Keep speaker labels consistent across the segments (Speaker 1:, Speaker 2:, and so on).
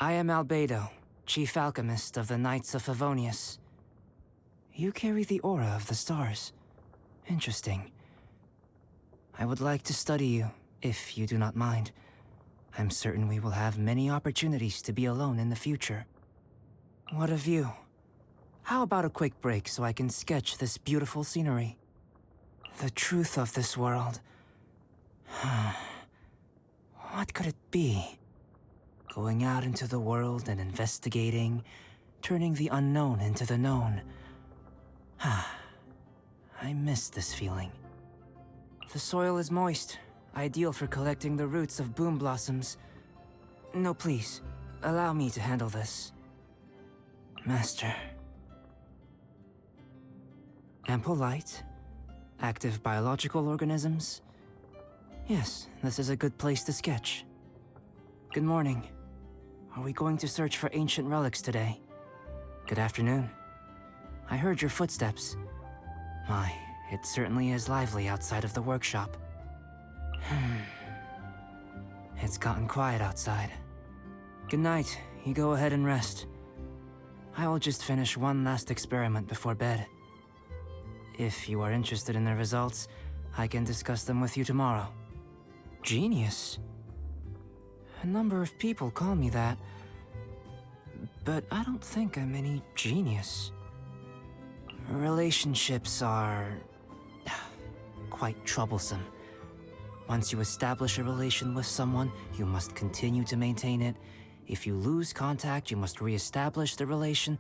Speaker 1: I am Albedo, Chief Alchemist of the Knights of Favonius. You carry the aura of the stars. Interesting. I would like to study you, if you do not mind. I'm certain we will have many opportunities to be alone in the future. What of you? How about a quick break so I can sketch this beautiful scenery? The truth of this world. What could it be? Going out into the world and investigating, turning the unknown into the known. I miss this feeling. The soil is moist, ideal for collecting the roots of boom blossoms. No, please, allow me to handle this. Master. Ample light, active biological organisms. Yes, this is a good place to sketch. Good morning. Are we going to search for ancient relics today? Good afternoon. I heard your footsteps. My, it certainly is lively outside of the workshop. It's gotten quiet outside. Good night. You go ahead and rest. I will just finish one last experiment before bed. If you are interested in the results, I can discuss them with you tomorrow. Genius. A number of people call me that, but I don't think I'm any genius. Relationships are quite troublesome. Once you establish a relation with someone, you must continue to maintain it. If you lose contact, you must re-establish the relation.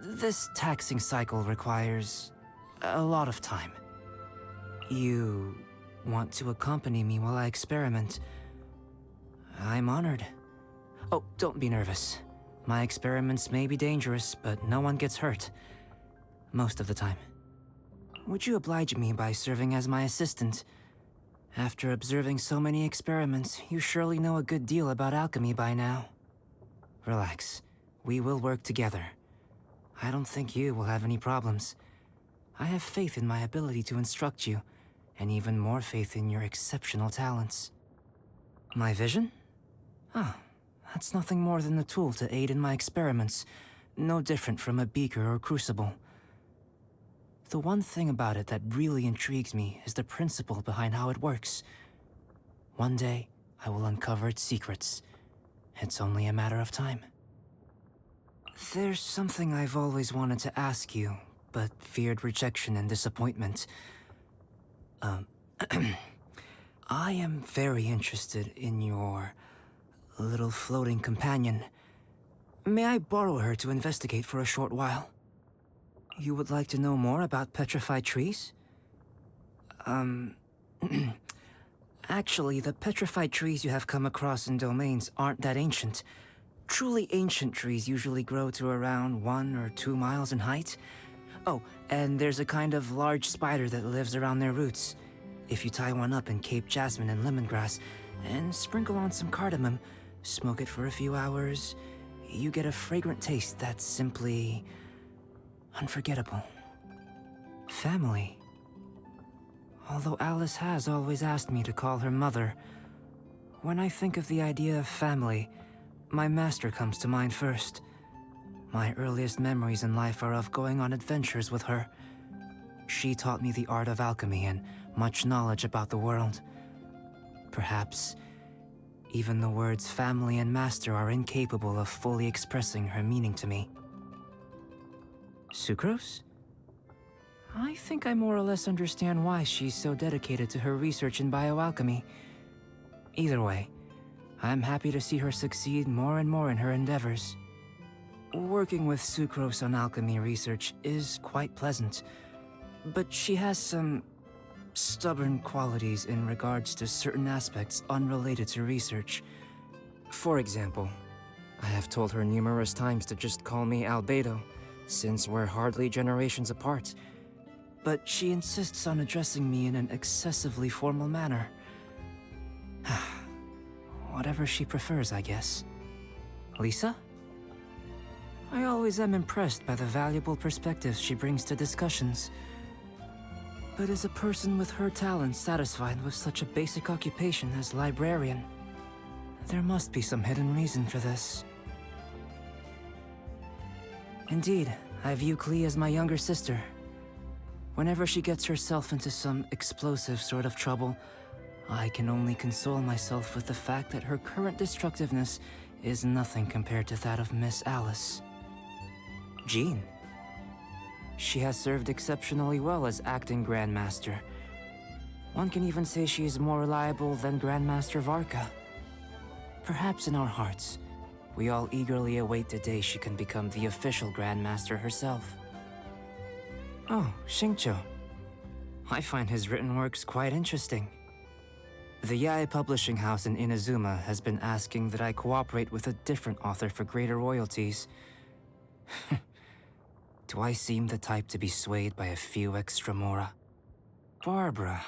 Speaker 1: This taxing cycle requires a lot of time. You want to accompany me while I experiment? I'm honored. Oh, don't be nervous. My experiments may be dangerous, but no one gets hurt. Most of the time. Would you oblige me by serving as my assistant? After observing so many experiments, you surely know a good deal about alchemy by now. Relax. We will work together. I don't think you will have any problems. I have faith in my ability to instruct you, and even more faith in your exceptional talents. My vision? Ah, that's nothing more than a tool to aid in my experiments, no different from a beaker or crucible. The one thing about it that really intrigues me is the principle behind how it works. One day, I will uncover its secrets. It's only a matter of time. There's something I've always wanted to ask you, but feared rejection and disappointment. I am very interested in your little floating companion. May I borrow her to investigate for a short while? You would like to know more about petrified trees? Actually, the petrified trees you have come across in domains aren't that ancient. Truly ancient trees usually grow to around 1 or 2 miles in height. Oh, and there's a kind of large spider that lives around their roots. If you tie one up in Cape jasmine and lemongrass, and sprinkle on some cardamom, smoke it for a few hours, you get a fragrant taste that's simply unforgettable. Family. Although Alice has always asked me to call her mother, when I think of the idea of family, my master comes to mind first. My earliest memories in life are of going on adventures with her. She taught me the art of alchemy and much knowledge about the world. Perhaps even the words family and master are incapable of fully expressing her meaning to me. Sucrose? I think I more or less understand why she's so dedicated to her research in bioalchemy. Either way, I'm happy to see her succeed more and more in her endeavors. Working with Sucrose on alchemy research is quite pleasant, but she has some stubborn qualities in regards to certain aspects unrelated to research. For example, I have told her numerous times to just call me Albedo, since we're hardly generations apart. But she insists on addressing me in an excessively formal manner. Whatever she prefers, I guess. Lisa? I always am impressed by the valuable perspectives she brings to discussions. But is a person with her talents satisfied with such a basic occupation as librarian? There must be some hidden reason for this. Indeed, I view Klee as my younger sister. Whenever she gets herself into some explosive sort of trouble, I can only console myself with the fact that her current destructiveness is nothing compared to that of Miss Alice. Jean. She has served exceptionally well as acting Grandmaster. One can even say she is more reliable than Grandmaster Varka. Perhaps in our hearts, we all eagerly await the day she can become the official Grandmaster herself. Oh, Xingqiu. I find his written works quite interesting. The Yae publishing house in Inazuma has been asking that I cooperate with a different author for greater royalties. Do I seem the type to be swayed by a few extra mora? Barbara.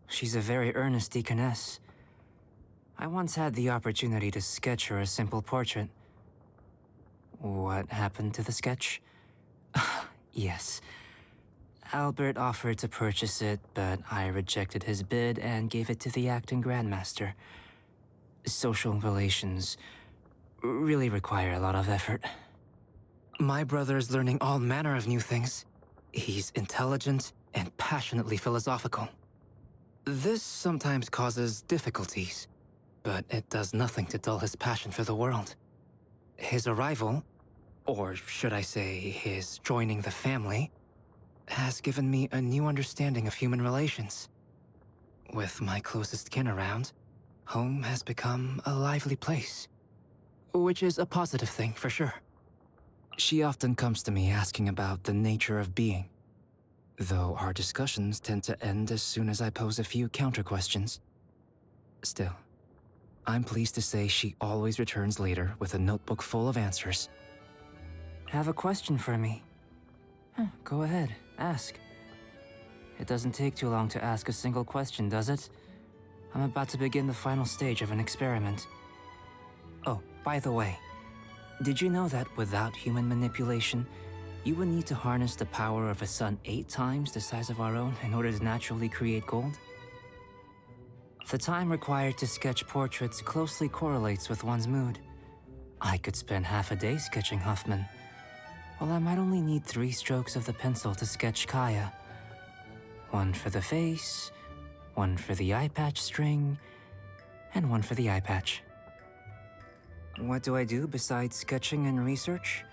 Speaker 1: She's a very earnest deaconess. I once had the opportunity to sketch her a simple portrait. What happened to the sketch? Yes. Albert offered to purchase it, but I rejected his bid and gave it to the acting Grandmaster. Social relations really require a lot of effort. My brother is learning all manner of new things. He's intelligent and passionately philosophical. This sometimes causes difficulties, but it does nothing to dull his passion for the world. His arrival, or should I say his joining the family, has given me a new understanding of human relations. With my closest kin around, home has become a lively place. Which is a positive thing, for sure. She often comes to me asking about the nature of being, though our discussions tend to end as soon as I pose a few counter-questions. Still, I'm pleased to say she always returns later with a notebook full of answers. Have a question for me? Go ahead, ask. It doesn't take too long to ask a single question, does it? I'm about to begin the final stage of an experiment. Oh, by the way, did you know that without human manipulation, you would need to harness the power of a sun 8 times the size of our own in order to naturally create gold? The time required to sketch portraits closely correlates with one's mood. I could spend half a day sketching Huffman, while I might only need 3 strokes of the pencil to sketch Kaya. 1 for the face, 1 for the eye patch string, and 1 for the eye patch. What do I do besides sketching and research?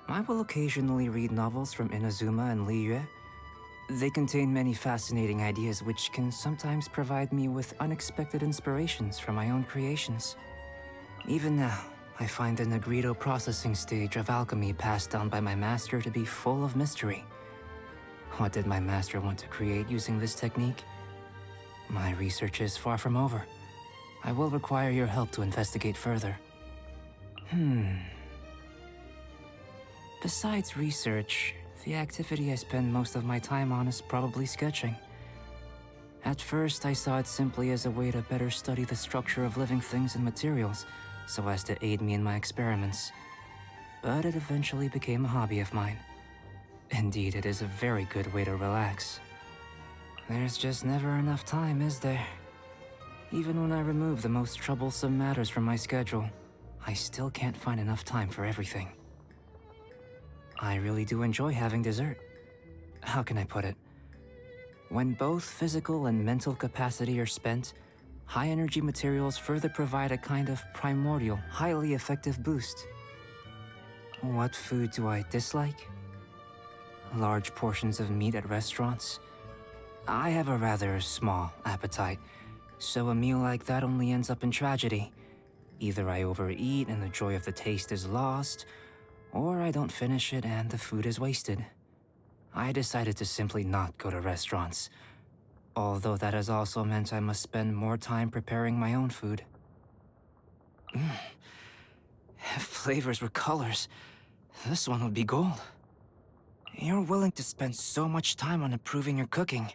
Speaker 1: I will occasionally read novels from Inazuma and Liyue. They contain many fascinating ideas which can sometimes provide me with unexpected inspirations for my own creations. Even now, I find the Negrito processing stage of alchemy passed down by my master to be full of mystery. What did my master want to create using this technique? My research is far from over. I will require your help to investigate further. Besides research, the activity I spend most of my time on is probably sketching. At first, I saw it simply as a way to better study the structure of living things and materials, so as to aid me in my experiments. But it eventually became a hobby of mine. Indeed, it is a very good way to relax. There's just never enough time, is there? Even when I remove the most troublesome matters from my schedule, I still can't find enough time for everything. I really do enjoy having dessert. How can I put it? When both physical and mental capacity are spent, high-energy materials further provide a kind of primordial, highly effective boost. What food do I dislike? Large portions of meat at restaurants? I have a rather small appetite, so a meal like that only ends up in tragedy. Either I overeat and the joy of the taste is lost, or I don't finish it and the food is wasted. I decided to simply not go to restaurants, although that has also meant I must spend more time preparing my own food. If flavors were colors, this one would be gold. You're willing to spend so much time on improving your cooking,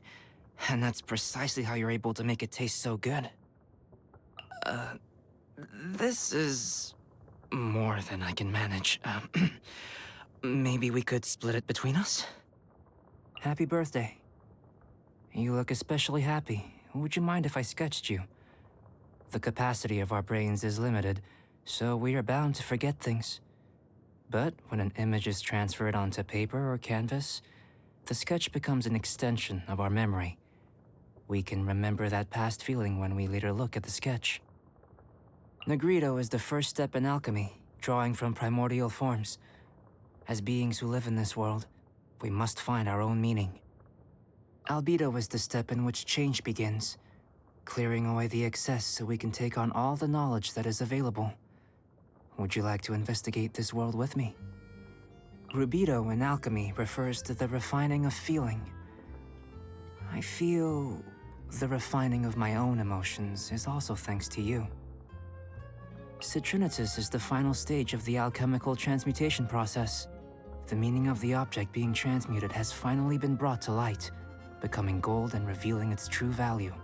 Speaker 1: and that's precisely how you're able to make it taste so good. This is more than I can manage. Maybe we could split it between us? Happy birthday. You look especially happy. Would you mind if I sketched you? The capacity of our brains is limited, so we are bound to forget things. But when an image is transferred onto paper or canvas, the sketch becomes an extension of our memory. We can remember that past feeling when we later look at the sketch. Negrito is the first step in alchemy, drawing from primordial forms. As beings who live in this world, we must find our own meaning. Albedo is the step in which change begins, clearing away the excess so we can take on all the knowledge that is available. Would you like to investigate this world with me? Rubido in alchemy refers to the refining of feeling. I feel the refining of my own emotions is also thanks to you. Citrinitas is the final stage of the alchemical transmutation process. The meaning of the object being transmuted has finally been brought to light, becoming gold and revealing its true value.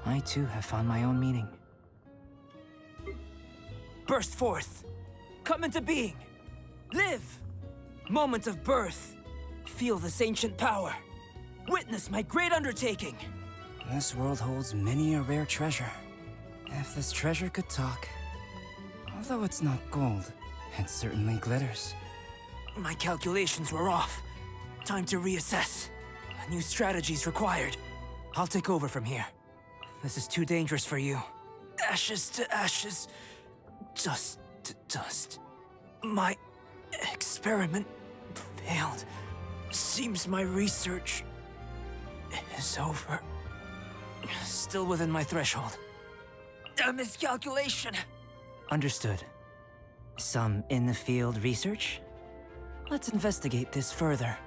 Speaker 1: I too have found my own meaning. Burst forth! Come into being! Live! Moment of birth! Feel this ancient power! Witness my great undertaking! This world holds many a rare treasure. If this treasure could talk... Although it's not gold, it certainly glitters. My calculations were off. Time to reassess. A new strategy's required. I'll take over from here. This is too dangerous for you. Ashes to ashes. Dust to dust. My experiment failed. Seems my research is over. Still within my threshold. A miscalculation. Understood. Some in-the-field research? Let's investigate this further.